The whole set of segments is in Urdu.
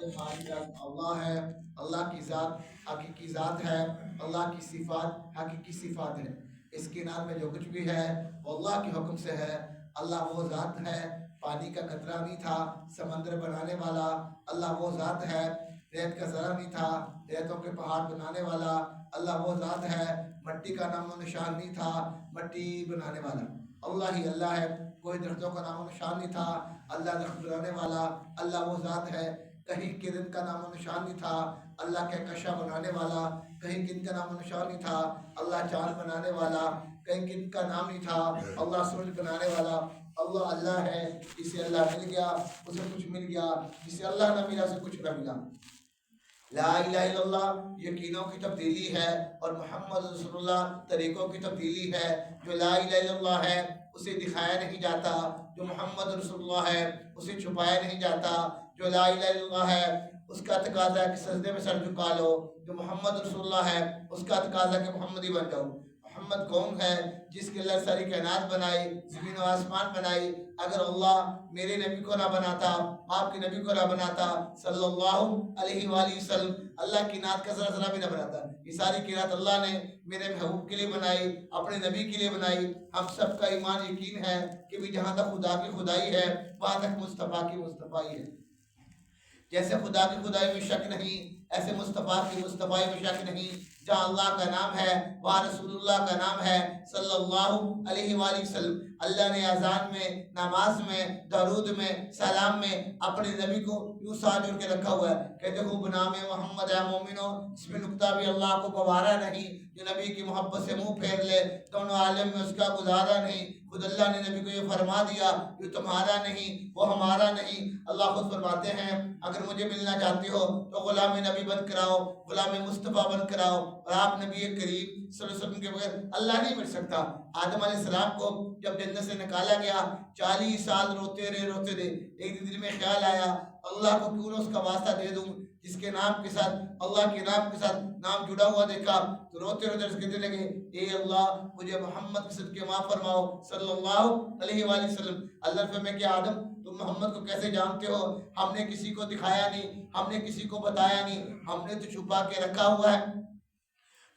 خالق اللہ ہے، اللہ کی ذات حقیقی ذات ہے، اللہ کی صفات حقیقی صفات ہے۔ اس کائنات میں جو کچھ بھی ہے وہ اللہ کے حکم سے ہے۔ اللہ وہ ذات ہے، پانی کا قطرہ نہیں تھا سمندر بنانے والا، اللہ وہ ذات ہے، ریت کا ذرہ نہیں تھا ریتوں کے پہاڑ بنانے والا، اللہ وہ ذات ہے، مٹی کا نام و نشان نہیں تھا مٹی بنانے والا، اللہ ہی اللہ ہے۔ کوئی درختوں کا نام و نشان نہیں تھا، اللہ درخت بنانے والا، اللہ وہ ذات ہے۔ کہیں کرن کا نام و نشان نہیں تھا، اللہ کہکشاں بنانے والا۔ کہیں کن کا نام و نشان نہیں تھا، اللہ چاند بنانے والا۔ کہیں کن کا نام نہیں تھا، اللہ سورج بنانے والا۔ اللہ اللہ ہے، جسے اللہ مل گیا اسے کچھ مل گیا، جسے اللہ نہ ملا اسے کچھ نہ ملا۔ لا الہ الا اللہ یقینوں کی تبدیلی ہے، اور محمد رسول اللہ طریقوں کی تبدیلی ہے۔ جو لا الہ الا اللہ ہے اسے دکھایا نہیں جاتا، جو محمد رسول اللہ ہے اسے چھپایا نہیں جاتا۔ جو لا الہ الا اللہ ہے اس کا تقاضا ہے کہ سجدے میں سر جھکا لو، جو محمد رسول اللہ ہے اس کا تقاضا کہ محمدی بن جاؤ۔ محمد کون ہے؟ جس کے اللہ ساری کائنات بنائی، زمین و آسمان بنائی۔ اگر اللہ میرے نبی کو نہ بناتا، آپ کے نبی کو نہ بناتا صلی اللہ علیہ وآلہ وسلم، اللہ کی نعت کا ذرا ذرا بھی نہ بناتا۔ یہ ساری کائنات اللہ نے میرے محبوب کے لیے بنائی، اپنے نبی کے لیے بنائی۔ ہم سب کا ایمان یقین ہے کہ بھی جہاں تک خدا کی خدائی ہے وہاں تک مصطفیٰ کی مصطفیٰ ہے۔ جیسے خدا کی خدائی میں شک نہیں، ایسے مصطفیٰ کی مصطفیٰ میں شک نہیں۔ جہاں اللہ کا نام ہے وہاں رسول اللہ کا نام ہے صلی اللہ علیہ وآلہ وسلم۔ اللہ نے اذان میں، نماز میں، درود میں، سلام میں اپنے نبی کو یوں ساتھ جوڑ کے رکھا ہوا ہے کہ دیکھو بنام محمد ہے مومنو، اس میں نکتہ بھی اللہ کو گوارا نہیں۔ جو نبی کی محبت سے منہ پھیر لے دونوں عالم میں اس کا گزارا نہیں۔ خود اللہ نے نبی کو یہ فرما دیا جو تمہارا نہیں وہ ہمارا نہیں۔ اللہ خود فرماتے ہیں اگر مجھے ملنا چاہتے ہو تو غلام نبی بن کراؤ، غلام مصطفیٰ بن کراؤ، اور آپ نبی کریم صلی اللہ علیہ وسلم کے بغیر اللہ نہیں مل سکتا۔ آدم علیہ السلام کو جب جنت سے نکالا گیا 40 سال روتے رہے، ایک دن میں خیال آیا اللہ کو کیوں نہ اس کا واسطہ دے دوں، جس کے نام کے ساتھ اللہ کے نام کے ساتھ نام جڑا ہوا دیکھا تو روتے اس کہتے لگے اے اللہ مجھے محمد کے صدقے معاف فرماؤ صلی اللہ علیہ وآلہ وسلم۔ اللہ نے فرمایا کہ آدم تم محمد کو کیسے جانتے ہو؟ ہم نے کسی کو دکھایا نہیں، ہم نے کسی کو بتایا نہیں، ہم نے تو چھپا کے رکھا ہوا ہے۔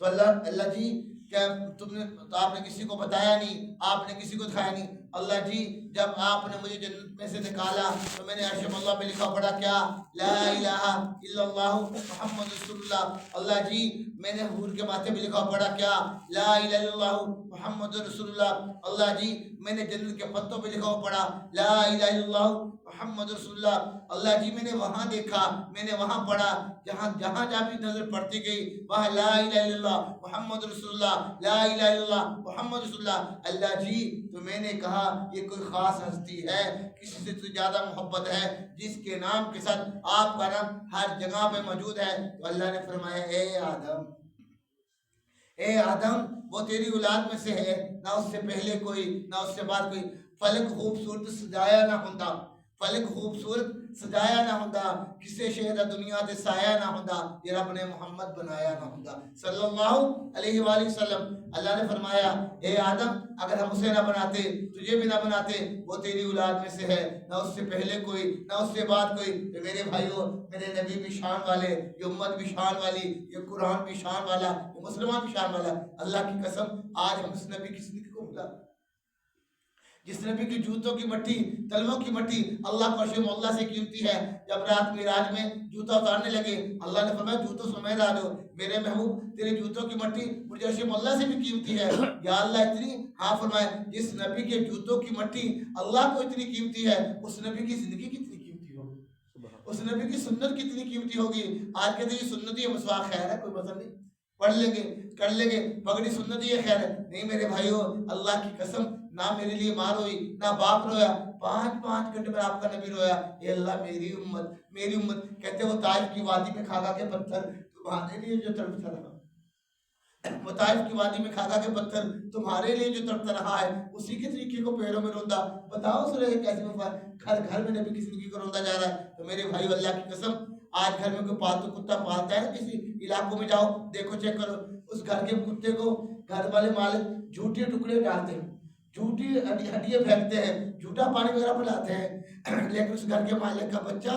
تو اللہ جی کیا تم نے تو آپ نے کسی کو بتایا نہیں، آپ نے کسی کو دکھایا نہیں۔ اللہ جی جب آپ نے مجھے جنت میں سے نکالا تو میں نے عرش اللہ پہ لکھا پڑھا کیا؟ لا الہ الا اللہ محمد رسول اللہ۔ اللہ جی میں نے حور کے ماتھے پہ لکھا پڑھا کیا؟ لا الہ الا اللہ محمد رسول اللہ۔ اللہ جی میں نے جنت کے پتوں پہ لکھا پڑھا لا الہ الا اللہ محمد رسول اللہ۔ اللہ جی میں نے وہاں دیکھا، میں نے وہاں پڑھا، جہاں جہاں بھی نظر پڑتی گئی وہاں لا الہ الا اللہ محمد رسول اللہ، لا الہ الا اللہ محمد رسول اللہ۔ اللہ جی تو میں نے کہا یہ کوئی خاص ہستی ہے، کسی سے تو زیادہ محبت ہے جس کے نام کے ساتھ آپ کا نام ہر جگہ پہ موجود ہے۔ تو اللہ نے فرمایا اے آدم وہ تیری اولاد میں سے ہے، نہ اس سے پہلے کوئی نہ اس سے بعد کوئی۔ فلک خوبصورت سجایا نہ ہوندا، فلک خوبصورت سجایا نہ ہوندا، کسے شہر دنیا تے سایہ نہ ہوندا، یہ رب نے محمد بنایا نہ ہوندا صلی اللہ علیہ وآلہ وسلم۔ اللہ نے فرمایا اے آدم اگر ہم اسے نہ بناتے تجھے بھی نہ بناتے، وہ تیری اولاد میں سے ہے، نہ اس سے پہلے کوئی نہ اس سے بعد کوئی۔ تو میرے بھائیوں میرے نبی بھی شان والے، یہ امت بھی شان والی، یہ قرآن بھی شان والا، یہ مسلمان بھی شان والا۔ اللہ کی قسم آج ہم اس نبی کی زندگی کو بھلا، جس نبی کی جوتوں کی مٹی، تلووں کی مٹی اللہ کو عرش اللہ سے قیمتی ہے۔ جب رات معراج میں جوتا اتارنے لگے اللہ نے فرمایا جوتوں سمیت آ جاؤ، میرے محبوب تیرے جوتوں کی مٹی مجھے عرش اللہ سے بھی قیمتی ہے۔ یا اللہ اتنی، ہاں فرمایا جس نبی کے جوتوں کی مٹی اللہ کو اتنی قیمتی ہے، اس نبی کی زندگی کتنی قیمتی ہوگی، اس نبی کی سنت کتنی قیمتی ہوگی۔ آج کہتے ہیں یہ سنت ہے، مسواک خیر ہے، کوئی مسئلہ نہیں، پڑھ لیں گے کر لیں گے، پگڑی سنت یہ خیر ہے نہیں۔ میرے بھائیوں اللہ کی قسم نہ میرے لیے ماں روئی نہ باپ رویا، 5 گھنٹے میں آپ کا نبی رویا اے اللہ میری امت میری امت۔ کہتے وہ طائف کی وادی میں کھا کے پتھر تمہارے لیے جو تڑپتا رہا، وہ طائف کی وادی میں کھا کے پتھر تمہارے لیے جو تڑپتا رہا ہے، اسی کے طریقے کو پیروں میں روندا۔ بتاؤ سورہ کیسے گھر میں نبی کی زندگی کو روندا جا رہا ہے۔ تو میرے بھائی اللہ کی قسم آج گھر میں کوئی پالتو کتا پالتا ہے، کسی علاقوں میں جاؤ دیکھو چیک کرو، اس گھر کے کتے کو گھر والے مالک جھوٹے ٹکڑے ڈالتے ہیں، جھوٹی ہڈیاں پھینکتے ہیں، جھوٹا پانی وغیرہ پلاتے ہیں، لیکن اس گھر کے مالک کا بچہ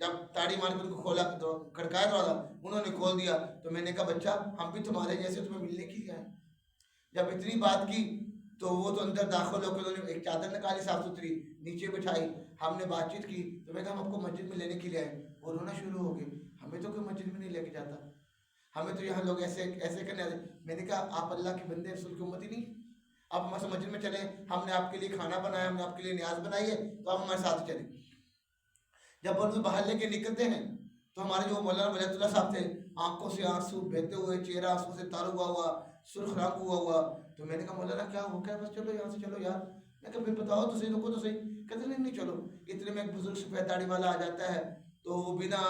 جب تاڑی مار کے ان کو کھولا تو کھڑکایا دروازہ، انہوں نے کھول دیا تو میں نے کہا بچہ ہم بھی تمہارے جیسے تمہیں ملنے کے لیے آئے۔ جب اتنی بات کی تو وہ تو اندر داخل ہو کے انہوں نے ایک چادر نکالی صاف ستھری، نیچے بٹھائی، ہم نے بات چیت کی تو میں کہا ہم آپ کو مسجد میں لینے کے لیے آئے۔ وہ رونا شروع ہو گئے، ہمیں تو کوئی مسجد میں نہیں لے کے جاتا، ہمیں تو یہاں لوگ ایسے ایسے کرنے آتے۔ میں نے کہا آپ اللہ کے بندے رسول کی امتی نہیں، آپ ہمارے مسجد میں چلیں، ہم نے آپ کے لیے کھانا بنایا، ہم نے آپ کے لیے نیاز بنائی ہے، تو آپ ہمارے ساتھ چلیں۔ جب ان کو باہر لے کے نکلتے ہیں تو ہمارے جو مولانا ولیت اللہ صاحب تھے، آنکھوں سے آنسو بہتے ہوئے، چہرہ آنسو سے تار ہوا سرخ رنگ ہوا۔ تو میں نے کہا مولانا کیا ہو گیا؟ بس چلو یہاں سے چلو یار۔ میں کہا پھر بتاؤ تو صحیح، رکو تو صحیح۔ کہتے نہیں چلو۔ اتنے میں ایک بزرگ سفید داڑھی والا آ جاتا ہے تو وہ بنا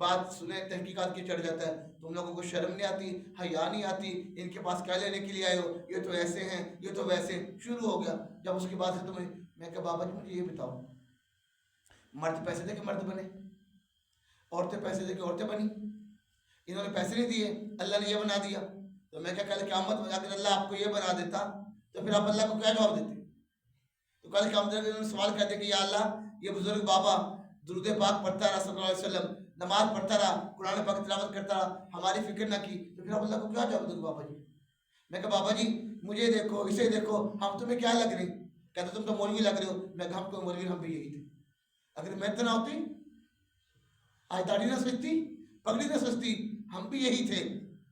بات سنے تحقیقات کے چڑھ جاتا ہے، تم لوگوں کو شرم نہیں آتی، حیا نہیں آتی، ان کے پاس کیا لینے کے لیے آئے ہو، یہ تو ایسے ہیں، یہ تو ویسے۔ شروع ہو گیا۔ جب اس کی بات ختم ہوئی میں کہا بابا جی مجھے یہ بتاؤ، مرد پیسے دے کے مرد بنے، عورتیں پیسے دے کے عورتیں بنی، انہوں نے پیسے نہیں دیے، اللہ نے یہ بنا دیا۔ تو میں کہا کل قیامت میں اگر اللہ آپ کو یہ بنا دیتا تو پھر آپ اللہ کو کیا جواب دیتے؟ تو کل قیامت میں انہوں نے سوال کہتے کہ یا اللہ یہ بزرگ بابا درود پاک پڑھتا رہا صلی اللہ علیہ وسلم، نماز پڑھتا رہا، قرآن پاک تلاوت کرتا رہا، ہماری فکر نہ کی، تو پھر آپ اللہ کو کیا جواب دو بابا جی؟ میں کہا بابا جی مجھے دیکھو، اسے دیکھو، ہم تمہیں کیا لگ رہے؟ کہتے تم تو مولوی لگ رہے ہو۔ میں کہا ہم کو مولوی، ہم بھی یہی تھے۔ اگر میں تو نہ ہوتی، آج داڑھی نہ سجتی، پگڑی نہ سجتی، ہم بھی یہی تھے۔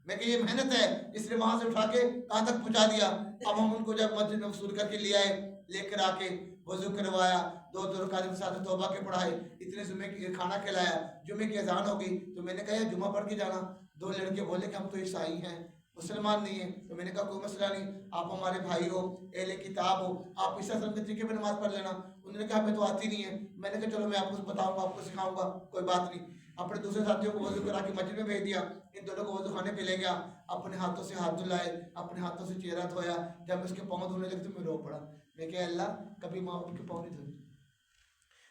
میں کہ یہ محنت ہے، اس نے وہاں سے اٹھا کے کہاں تک پہنچا دیا۔ اب ہم ان کو جب مسجد میں وصول کر کے لے آئے، لے کر آ کے وضو کروایا، دو رکعت کے ساتھ توبہ کے پڑھائے، اتنے جمعے کی کھانا کھلایا، جمعے کی اذان ہو گئی تو میں نے کہا جمعہ پڑھ کے جانا۔ دو لڑکے بولے کہ ہم تو عیسائی ہیں، مسلمان نہیں ہیں۔ تو میں نے کہا کوئی مسئلہ نہیں، آپ ہمارے بھائی ہو، اہل کتاب ہو، آپ اس طرح کے طریقے پہ نماز پڑھ لینا۔ انہوں نے کہا ہمیں تو آتی نہیں ہے۔ میں نے کہا چلو میں آپ کو بتاؤں گا، آپ کو سکھاؤں گا، کوئی بات نہیں۔ اپنے دوسرے ساتھیوں کو وضو کرا کے مسجد میں بھیج دیا، ان دونوں کو وضو خانے پہ لے گیا، اپنے ہاتھوں سے ہاتھ دھلائے، اپنے ہاتھوں سے چہرہ دھویا۔ جب اس کے پاؤں دھونے لگے تو میں رو پڑا۔ میں کہا اللہ کبھی ماں باپ کے پاؤں نہیں دھوئے،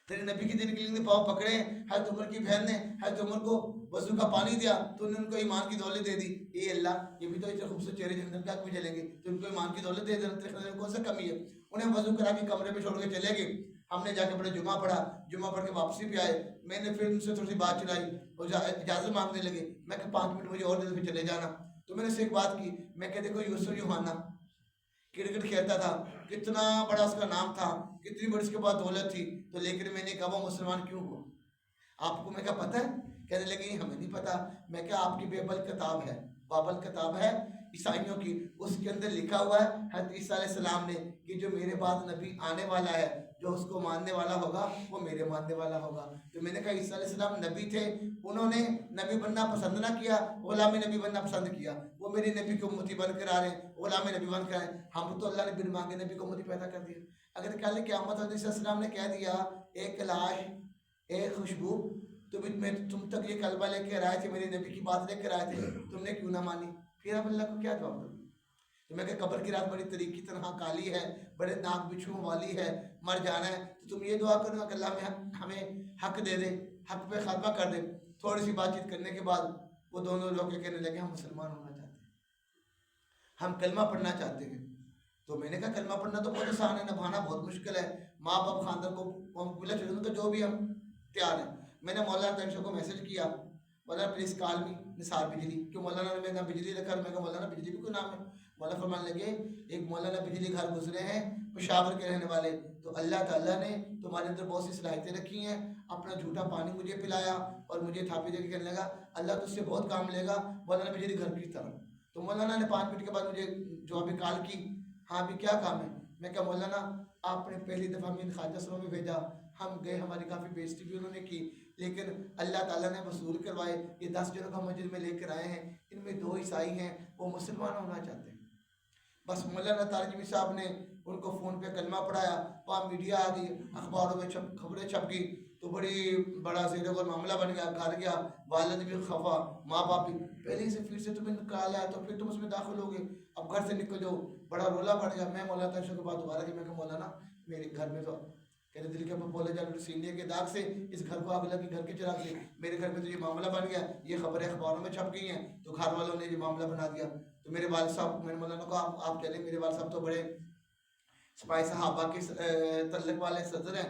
تیرے نبی کے دن کے لیے پاؤں پکڑے۔ حضرت عمر کی بہن نے حضرت عمر کو وضو کا پانی دیا تو انہوں نے ان کو ایمان کی دولت دے دی۔ اے اللہ یہ بھی تو اتنے خوبصورت چہرے جہنم کے آگ میں جلیں گے، تو ان کو ایمان کی دولت دے دینا، تیرے کون سا کمی ہے؟ انہیں وضو کرا کے کمرے میں چھوڑ کے چلے گئے۔ ہم نے جا کے بڑے جمعہ پڑھ کے واپسی پہ آئے۔ میں نے پھر ان سے تھوڑی سی بات چلائی، وہ اجازت مانگنے لگے۔ میں کہ 5 منٹ مجھے اور دے دو پھر چلے جانا۔ تو میں نے سے ایک بات کی، میں کہ دیکھو یوسف یوحنا کرکٹ کھیلتا تھا، کتنا بڑا اس کا نام تھا، کتنی بڑی اس کے پاس دولت تھی، تو لیکن میں نے کہا وہ مسلمان کیوں ہوا؟ آپ کو میں کہا پتہ ہے؟ کہنے لگے ہمیں نہیں پتا۔ میں کہا آپ کی بیبل کتاب ہے، بابل کتاب ہے عیسائیوں کی، اس کے اندر لکھا ہوا ہے حضرت عیسیٰ علیہ السلام نے کہ جو میرے بعد نبی آنے والا ہے، جو اس کو ماننے والا ہوگا وہ میرے ماننے والا ہوگا۔ تو میں نے کہا عیسیٰ علیہ السلام نبی تھے، انہوں نے نبی بننا پسند نہ کیا، غلام نبی بننا پسند کیا۔ وہ میرے نبی کو امتی بن کر آ رہے ہیں، غلام نبی بن کر آئے۔ ہم تو اللہ نے بن مانگے نبی کو امتی پیدا کر دیا۔ اگر کل قیامت حضرت عیسیٰ علیہ السلام نے کہہ دیا ایک لاش، ایک خوشبو، تم تک یہ کلمہ لے کر آئے تھے، میرے نبی کی بات لے کر آئے تھے، تم نے کیوں نہ مانی؟ پھر آپ اللہ کو کیا جواب دو؟ تو میں کہ قبر کی رات بڑی طریق کی طرح کالی ہے، بڑے ناک بچھو والی ہے، مر جانا ہے، تو تم یہ دعا کرنا کہ اللہ ہمیں حق دے دے، حق پہ خاتمہ کر دے۔ تھوڑی سی بات چیت کرنے کے بعد وہ دونوں لوگ کہنے لگے ہم مسلمان ہونا چاہتے ہیں، ہم کلمہ پڑھنا چاہتے ہیں۔ تو میں نے کہا کلمہ پڑھنا تو بہت آسان ہے، نبھانا بہت مشکل ہے، ماں باپ خاندان کو ملا چھوڑنے تو جو بھی ہم تیار ہیں۔ میں نے مولانا تنشا کو میسج کیا، مولانا پلیز کال می نثار بجلی، کیوں مولانا نے میرا نام بجلی رکھا؟ میں کہا مولانا بجلی بھی کوئی نام ہے؟ مولانا فرمانے لگے ایک مولانا بجلی گھر گزرے ہیں پشاور کے رہنے والے، تو اللہ تعالیٰ نے تمہارے اندر بہت سی صلاحیتیں رکھی ہیں، اپنا جھوٹا پانی مجھے پلایا اور مجھے تھاپی دے کے کہنے لگا اللہ تجھ سے بہت کام لے گا مولانا بجلی گھر کی طرح۔ تو مولانا نے 5 منٹ کے بعد مجھے جوابی کال کی، ہاں بھی کیا کام ہے؟ میں کہا مولانا آپ نے پہلی دفعہ ہمیں خواجہ صاحب میں بھیجا، ہم گئے، ہماری کافی بےزتی بھی انہوں نے کی، لیکن اللہ تعالیٰ نے وصول کروائے، یہ 10 جنوں کا مسجد میں لے کر آئے ہیں، ان میں 2 عیسائی ہیں، وہ مسلمان ہونا چاہتے ہیں۔ بس مولانا تارجمی صاحب نے ان کو فون پہ کلمہ پڑھایا، وہاں میڈیا آ گئی، اخباروں میں خبریں چھپ گئی، تو بڑی بڑا زیر غور معاملہ بن گیا، گھر گیا، والد بھی خفا، ماں باپ بھی، پہلے سے پھر سے تمہیں نکالا ہے تو پھر تم اس میں داخل ہو گئے، اب گھر سے نکل جاؤ، بڑا رولا پڑ گیا۔ میں مولانا تنشا کے بعد دوبارہ کہ میں کہ مولانا میرے گھر میں تو کہتے دل کے بولے جا سینے کے داغ سے اس گھر کو آگ لگی، گھر کے چراغ سے، میرے گھر میں تو یہ معاملہ بن گیا، یہ خبریں اخباروں میں چھپ گئی ہیں، تو گھر والوں نے یہ معاملہ بنا دیا۔ تو میرے والد صاحب، میں نے مولانا کو آپ چلیں، میرے والد صاحب تو بڑے سپاہی صحابہ کے تعلق والے صدر ہیں،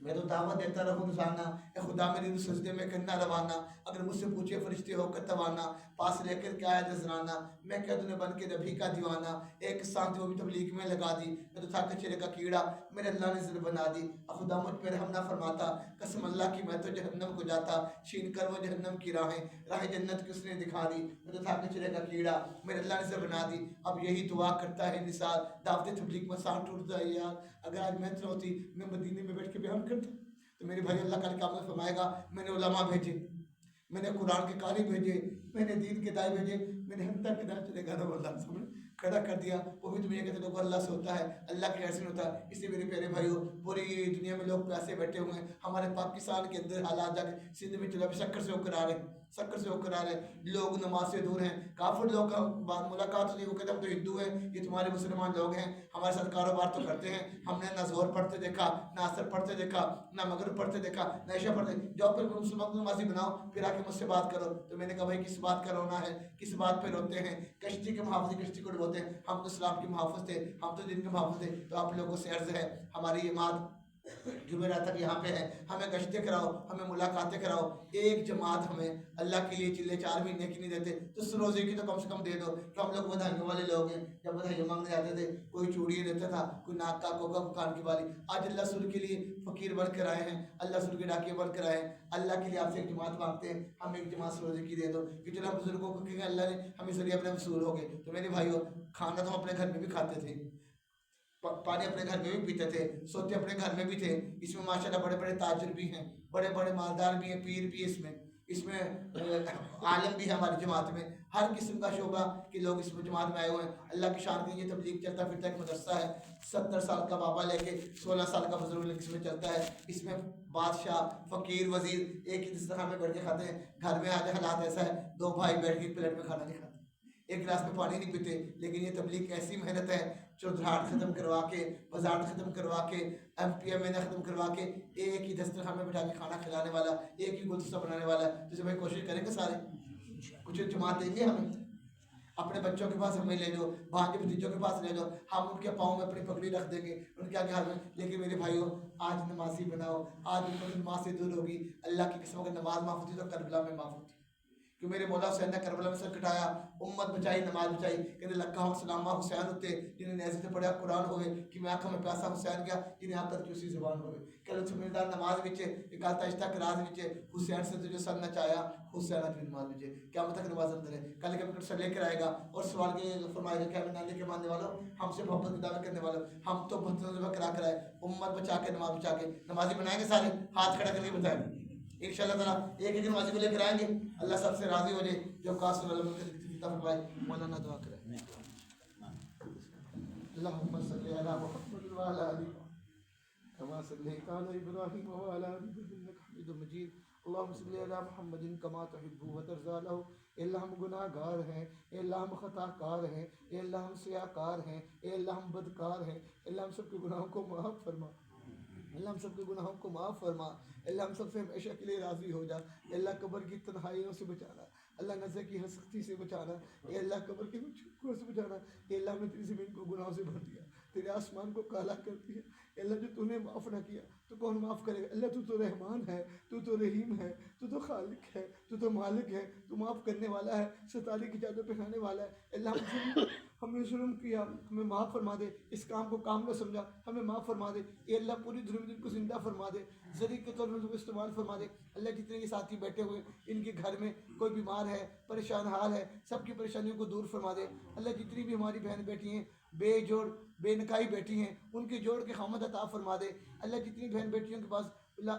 میں تو دعوت دیتا رہوں روزانہ، اے خدا میری سجدے میں کرنا روانہ، اگر مجھ سے پوچھے فرشتے ہو کر توانا، پاس لے کر کیا ہے نذرانہ، میں کہہ دوں بن کے نبی کا دیوانہ، ایک سانس وہ بھی تبلیغ میں لگا دی، میں تو تھا کچرے کا کیڑا میرے اللہ نے ذر بنا دی، خدا مجھ پہ رحم نہ فرماتا، قسم اللہ کی میں تو جہنم کو جاتا، چھین کر وہ جہنم کی راہ جنت کی اس نے دکھا دی، میں تو تھا کچرے کا کیڑا میرے اللہ نے ذر بنا دی۔ اب یہی دعا کرتا ہے نثار، دعوت تبلیغ میں سانٹ ٹوٹتا ہے یار، اگر آج محنت ہوتی میں مدینے میں بیٹھ کے بیان کرتا تو میرے بھائی اللہ کل قیامت فرمائے گا میں نے علماء بھیجے، میں نے قرآن کے قاری بھیجے، میں نے دین کے دائی بھیجے، میں نے ہم تک کے چلے گا رب اللہ سامنے کھڑا کر دیا، وہ بھی دنیا کے لوگ اللہ سے ہوتا ہے، اللہ کے ایسے ہوتا ہے۔ اسی میرے پیارے بھائیوں، پوری دنیا میں لوگ پیسے بیٹھے ہوئے ہیں، ہمارے پاکستان کے اندر حالات جا کے سندھ میں چلو شکر سے ہو کر آ رہے ہیں، شکر سے ہو کر آ رہے ہیں، لوگ نماز سے دور ہیں، کافر لوگ کا ملاقات ہوئی، وہ کہتے ہیں ہم تو ہندو ہیں، یہ تمہارے مسلمان لوگ ہیں، ہمارے ساتھ کاروبار تو کرتے ہیں، ہم نے نہ زہر پڑھتے دیکھا، نہ عصر پڑھتے دیکھا، نہ مغرب پڑھتے دیکھا، نہ عشاء پڑھتے، جو پھر مسلمان کو نمازی بناؤ پھر آ کے مجھ سے بات کرو۔ تو میں نے کہا بھائی کس بات کا رونا ہے، کس بات پہ روتے ہیں، کشتی کے محافظ کشتی کو ڈبوتے ہیں، ہم تو اسلام کے محافظ تھے، ہم تو دین کے محافظ تھے۔ تو آپ لوگوں سے عرض ہے، ہماری جماعت جمعرات تک یہاں پہ ہے، ہمیں گشتیں کراؤ، ہمیں ملاقاتیں کراؤ، ایک جماعت ہمیں اللہ کے لیے چلے 4 مہینے کی نہیں دیتے تو اس روزے کی تو کم سے کم دے دو، کہ ہم لوگ بدھائیوں والے لوگ ہیں، جب بدھائیوں مانگنے جاتے تھے کوئی چوڑی دیتا تھا، کوئی ناک کا کوکا کو کان کی والی، آج اللہ سر کے لیے فقیر بن کر آئے ہیں، اللہ سر کے ڈاکے بن کر آئے ہیں، اللہ کے لیے آپ سے ایک جماعت مانگتے ہیں، ہم ایک جماعت سے روزے کی دے دو، کہ چلو بزرگوں کو کہ اللہ نے ہمیں ذریعہ اپنے وصول ہو گئے۔ تو میرے بھائیوں، کھانا تو ہم اپنے گھر میں بھی کھاتے تھے، پانی اپنے گھر میں بھی پیتے تھے، سوتے اپنے گھر میں بھی تھے، اس میں ماشاءاللہ بڑے بڑے تاجر بھی ہیں، بڑے بڑے مالدار بھی ہیں، پیر بھی اس میں عالم بھی ہے ہماری جماعت میں، ہر قسم کا شعبہ کہ لوگ اس میں جماعت میں آئے ہوئے ہیں۔ اللہ کی شان کے یہ تبلیغ چلتا پھرتا ایک مدرسہ ہے، 70 سال کا بابا لے کے 16 سال کا بزرگ لے کے اس میں چلتا ہے، اس میں بادشاہ فقیر وزیر ایک ہی دسترخوان میں بیٹھ کے کھاتے ہیں۔ گھر میں آج حالات ایسا ہے 2 بھائی بیٹھ کے پلیٹ میں کھانا نہیں کھاتے، ایک گلاس میں پانی نہیں پیتے، لیکن یہ تبلیغ ایسی محنت ہے، چودھراہٹ ختم کروا کے، وزارت ختم کروا کے، ایم پی ایم این اے ختم کروا کے، ایک ہی دسترخوان میں بٹھا کے کھانا کھلانے والا، ایک ہی گلدستہ بنانے والا ہے۔ تو بھائی کوشش کریں گے سارے، کچھ جماعت دیں گے ہمیں، اپنے بچوں کے پاس ہمیں لے جاؤ، بھانجے بھتیجوں کے پاس لے جاؤ، ہم ان کے پاؤں میں اپنی پگڑی رکھ دیں گے، ان کے آگے ہاتھ میں۔ لیکن میرے بھائیوں، آج نمازی بناؤ، آج ان کو نماز سے دور ہوگی، اللہ کی قسم اگر نماز معاف ہوتی تو کربلا میں معاف ہوتی، کہ میرے مولا حسین نے کربلا میں سر کٹایا، امت بچائی، نماز بچائی، کہتے لکھا ہوں سلامہ حسین ہوتے جنہیں نیزے سے پڑھا قرآن ہوئے، کہ میں آنکھوں میں پیاسا حسین گیا جنہیں آپ تک اسی زبان ہوئے، کہ اللہ سمجھدار نماز بچے، ایک آلتا اشتہ کراز بچے، حسین سے تجھے سر نچایا، حسین آج بھی نماز بچے، قیامت تک نماز اندر ہے، کل کے مکر سے لے کر آئے گا، اور سوال کے فرمائے گا کہ ہمیں نانے کے ماننے والوں، ہم سے محبت کی دعوت کرنے والوں، ہم تو بہتر ذبح کرا کر آئے، امت بچا کے نماز بچا کے، نمازی بنائیں گے سارے، ہاتھ کھڑا کر کے بتائیں انشاءاللہ تعالیٰ ایک ایک نمازی کو لے کر آئیں گے، اللہ سب سے راضی ہو جائے، جو قاسم علم کے ذکر فرمائے۔ مولانا دعا کریں۔ اللہم صلی علی محمد وعلی آلہ کما صلیت علی ابراہیم وعلی آل ابراہیم انک حمید مجید۔ اللہم صلی علی محمد کما تحب وترضی له۔ اے اللہ ہم گناہ گار ہیں، اے اللہ ہم خطا کار ہیں، اے اللہ ہم سیاہ کار ہیں، اے اللہ ہم بدکار ہیں، اے اللہ ہم سب کے گناہوں کو معاف فرما، اللہ ہم سب کے گناہوں کو معاف فرما، اللہ ہم سب سے ہمیشہ کے لیے راضی ہو جا، اللہ قبر کی تنہائیوں سے بچانا، اللہ نظر کی ہستی سے بچانا، اے اللہ قبر کے چھکوں سے بچانا، اے اللہ ہم نے تیری زمین کو گناہوں سے بھر دیا، تیرے آسمان کو کالا کر دیا، اے اللہ جو تو نے معاف نہ کیا تو کون معاف کرے گا؟ اللہ تو تو رحمان ہے، تو تو رحیم ہے، تو تو خالق ہے، تو تو مالک ہے، تو معاف کرنے والا ہے، ستارے کی چادر پہنانے والا ہے۔ اللہ ہم نے ظلم کیا، ہمیں معاف فرما دے، اس کام کو کام نہ سمجھا، ہمیں معاف فرما دے، اے اللہ پوری دن کو زندہ فرما دے، ذریعہ کے طور پر استعمال فرما دے۔ اللہ جتنے یہ ساتھی بیٹھے ہوئے ان کے گھر میں کوئی بیمار ہے، پریشان حال ہے، سب کی پریشانیوں کو دور فرما دے۔ اللہ جتنی بھی ہماری بہن بیٹھی ہیں، بے جوڑ بے نکائی بیٹھی ہیں، ان کے جوڑ کے خامد عطا فرما دے۔ اللہ جتنی بہن بیٹیوں کے پاس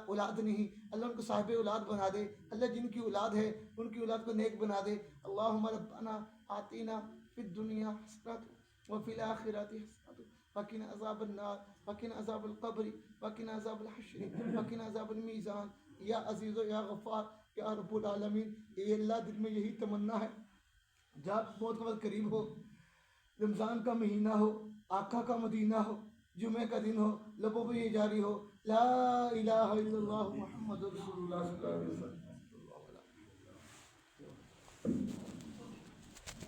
اولاد نہیں، اللہ ان کو صاحب اولاد بنا دے۔ اللہ جن کی اولاد ہے ان کی اولاد کو نیک بنا دے۔ اللہم ربنا آتینا فی الدنیا حسنۃ وفی الآخرۃ حسنۃ وقنا عذاب النار وقنا عذاب القبر وقنا عذاب الحشر وقنا عذاب المیزان۔ یا عزیز و یا غفار یا رب العالمین، اے اللہ دل میں یہی تمنا ہے جب موت کا وقت قریب ہو، رمضان کا مہینہ ہو، آقا کا مدینہ ہو، جمعہ کا دن ہو، لبوں پہ یہ جاری ہو لا الہ الا اللہ محمد رسول اللہ صلی اللہ علیہ وسلم۔